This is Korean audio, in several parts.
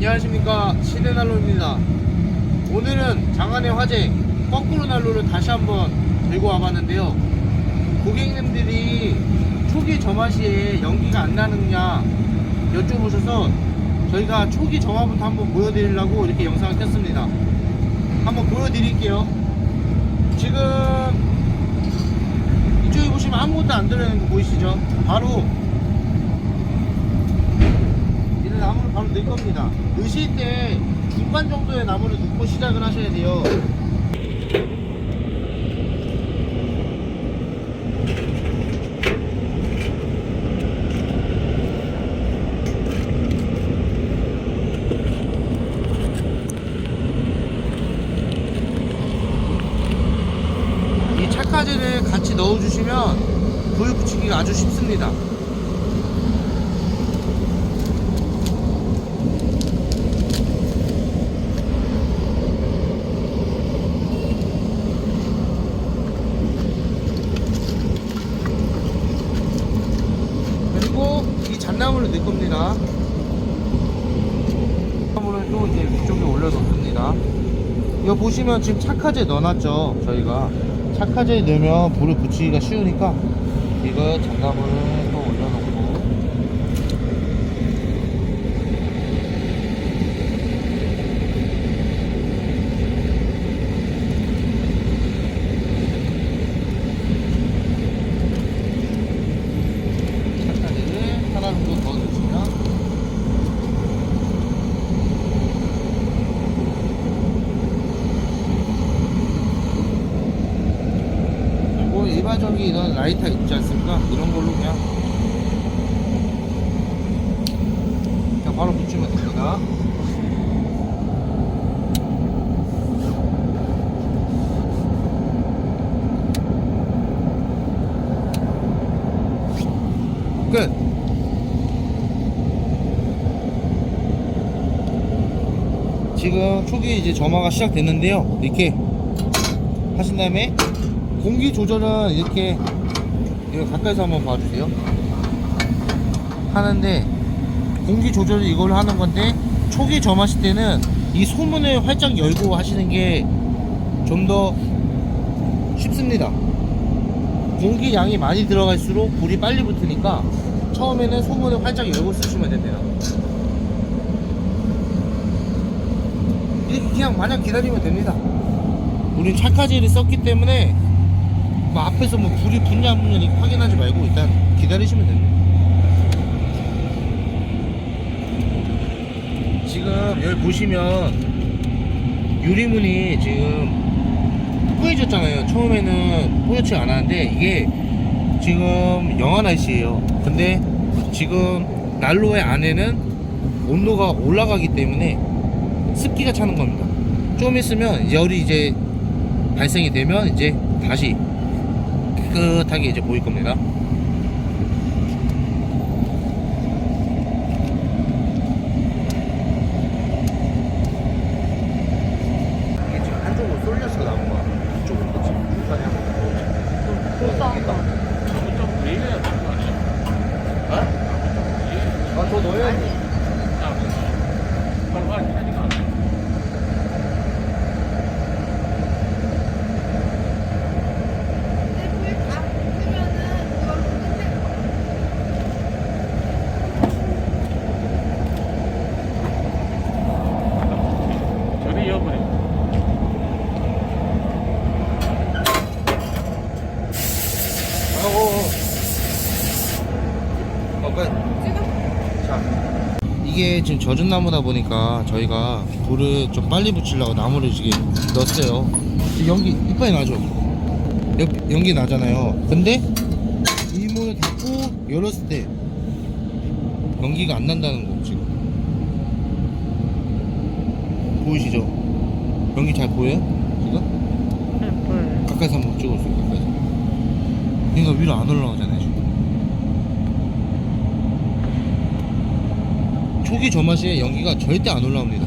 안녕하십니까, 시대난로입니다. 오늘은 장안의 화재 거꾸로 난로를 다시 한번 들고 와봤는데요, 고객님들이 초기 점화 시에 연기가 안 나느냐 여쭤보셔서 저희가 초기 점화부터 한번 보여드리려고 이렇게 영상을 켰습니다. 한번 보여드릴게요. 지금 이쪽에 보시면 아무것도 안 들어있는 거 보이시죠? 바로 이런 나무를 바로 넣을 겁니다. 넣으실 때 중간 정도의 나무를 넣고 시작을 하셔야 돼요. 이 착가제를 같이 넣어주시면 불 붙이기가 아주 쉽습니다. 그리고 이 잣나무를 넣을 겁니다. 잣나무를 또 이제 위쪽에 올려놓습니다. 이거 보시면 지금 착화제 넣어놨죠. 저희가 착화제 넣으면 불을 붙이기가 쉬우니까 이거 잣나무를 또 올려놓고, 착화제를 하나 정도 더 넣으시면 일반적인 이런 라이터 있지 않습니까? 이런 걸로 그냥 바로 붙이면 됩니다. 끝! 지금 초기 이제 점화가 시작됐는데요, 이렇게 하신 다음에 공기 조절은 이렇게 이거 가까이서 한번 봐주세요. 하는데 공기 조절을 이걸로 하는 건데, 초기 점하실 때는 이 소문을 활짝 열고 하시는 게 좀 더 쉽습니다. 공기 양이 많이 들어갈수록 불이 빨리 붙으니까 처음에는 소문을 활짝 열고 쓰시면 됩니다. 이렇게 그냥 마냥 기다리면 됩니다. 우린 착화제를 썼기 때문에 뭐 앞에서 뭐 불이 붙냐 안 붙냐 확인하지 말고 일단 기다리시면 됩니다. 지금 여기 보시면 유리문이 지금 뿌얘졌잖아요. 처음에는 뿌옇지 않았는데 이게 지금 영하 날씨에요. 근데 지금 난로의 안에는 온도가 올라가기 때문에 습기가 차는 겁니다. 좀 있으면 열이 이제 발생이 되면 이제 다시 깨끗하게 이제 보일 겁니다. 이게 지금 한쪽으로 쏠려서 나온 거야. 이쪽으로 그렇지. 중간에 한번 내려야 되는 거 아니야? 어? 아, 더 넣어야지. 바로 하니까 안 돼. 저리 이어버려. 자, 이게 지금 젖은 나무다 보니까 저희가 불을 좀 빨리 붙이려고 나무를 지금 넣었어요. 연기 이빨이 나죠? 연기 나잖아요. 근데 이 문을 닫고 열었을 때 연기가 안 난다는 거 지금 보이시죠? 연기 잘 보여요? 지금? 네, 보여요. 가까이서 한번 찍어주세요. 가까이서. 얘가 위로 안 올라가잖아요 지금. 초기 점화 시에 연기가 절대 안 올라옵니다.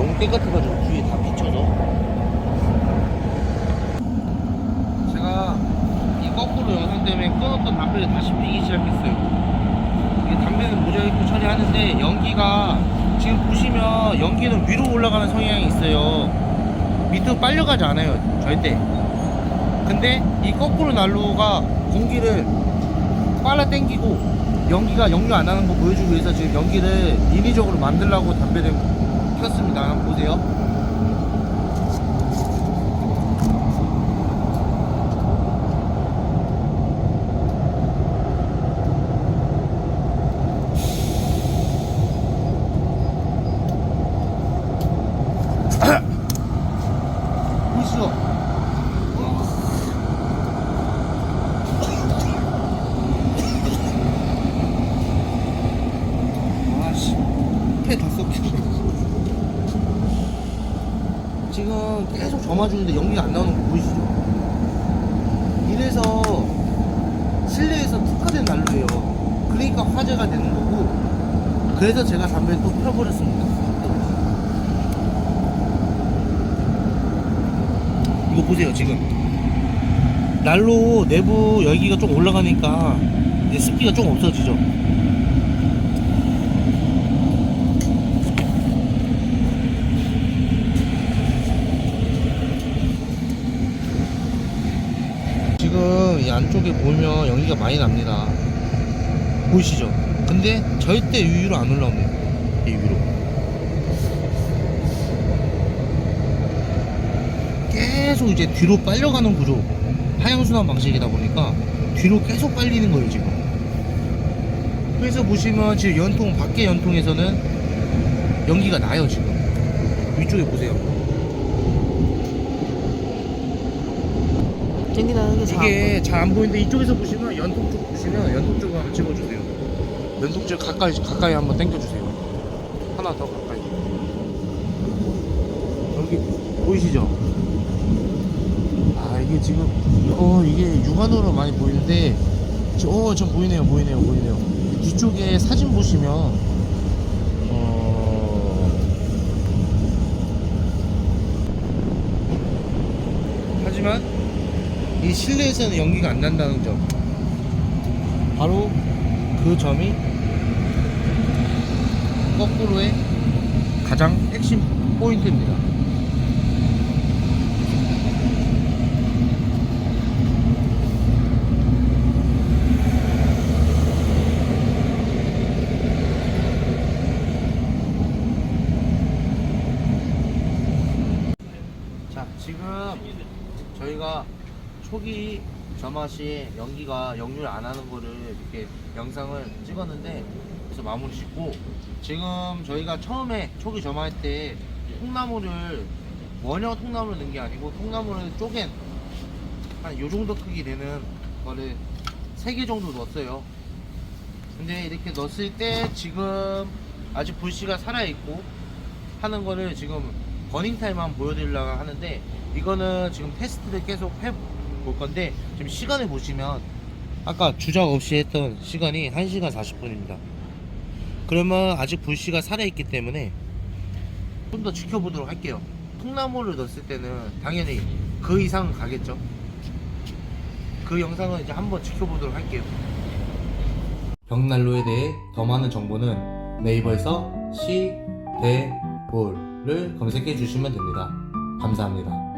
너무 깨끗해가지고 뒤에 다 비쳐서. 제가 이 거꾸로 영상 때문에 끊었던 담배를 다시 피기 시작했어요. 이게 담배는 모자이크 처리하는데 연기가 지금 보시면 연기는 위로 올라가는 성향이 있어요. 밑으로 빨려가지 않아요, 절대. 근데 이 거꾸로 난로가 공기를 빨아 당기고 연기가 역류 안 하는 거 보여주기 위해서 지금 연기를 인위적으로 만들려고 담배를 켰습니다. 한번 보세요. 보이시죠? 아씨, 폐 다 썩겠네. 지금 계속 점아주는데 연기가 안 나오는 거 보이시죠? 이래서 실내에서 특화된 난로예요. 그러니까 화재가 되는 거고, 그래서 제가 담배를 또 펴버렸습니다. 이거 보세요. 지금 난로 내부 열기가 좀 올라가니까 이제 습기가 좀 없어지죠. 지금 이 안쪽에 보면 연기가 많이 납니다. 보이시죠? 근데 절대 위로 안 올라옵니다. 이 위로 계속 이제 뒤로 빨려가는 구조, 하향순환 방식이다 보니까 뒤로 계속 빨리는 거예요 지금. 그래서 보시면 지금 연통, 밖에 연통에서는 연기가 나요. 지금 위쪽에 보세요. 연기 나는 게 잘 이게 잘 안 보이는데 이쪽에서 보시면 연통 쪽 보시면 연통 쪽을 한번 찍어주세요. 연통 쪽 가까이 한번 당겨주세요. 하나 더 가까이. 여기 보이시죠? 아 이게 지금 이게 육안으로 많이 보이는데 전 보이네요. 뒤쪽에 사진 보시면 하지만 이 실내에서는 연기가 안 난다는 점, 바로 그 점이 거꾸로의 가장 핵심 포인트입니다. 자, 지금 저희가 초기 점화 시에 연기가 역류를 안 하는 거를 이렇게 영상을 찍었는데, 그래서 마무리 짓고, 지금 저희가 처음에 초기 점화할 때 통나무를 원형 통나무를 넣은 게 아니고 통나무를 쪼갠 한 요정도 크기 되는 거를 3개 정도 넣었어요. 근데 이렇게 넣었을 때 지금 아직 불씨가 살아있고 하는 거를 지금 버닝타임만 보여드리려고 하는데, 이거는 지금 테스트를 계속 해볼 건데, 지금 시간을 보시면 아까 주작 없이 했던 시간이 1시간 40분입니다 그러면 아직 불씨가 살아있기 때문에 좀 더 지켜보도록 할게요. 통나무를 넣었을 때는 당연히 그 이상은 가겠죠. 그 영상은 이제 한번 지켜보도록 할게요. 벽난로에 대해 더 많은 정보는 네이버에서 시대볼을 검색해 주시면 됩니다. 감사합니다.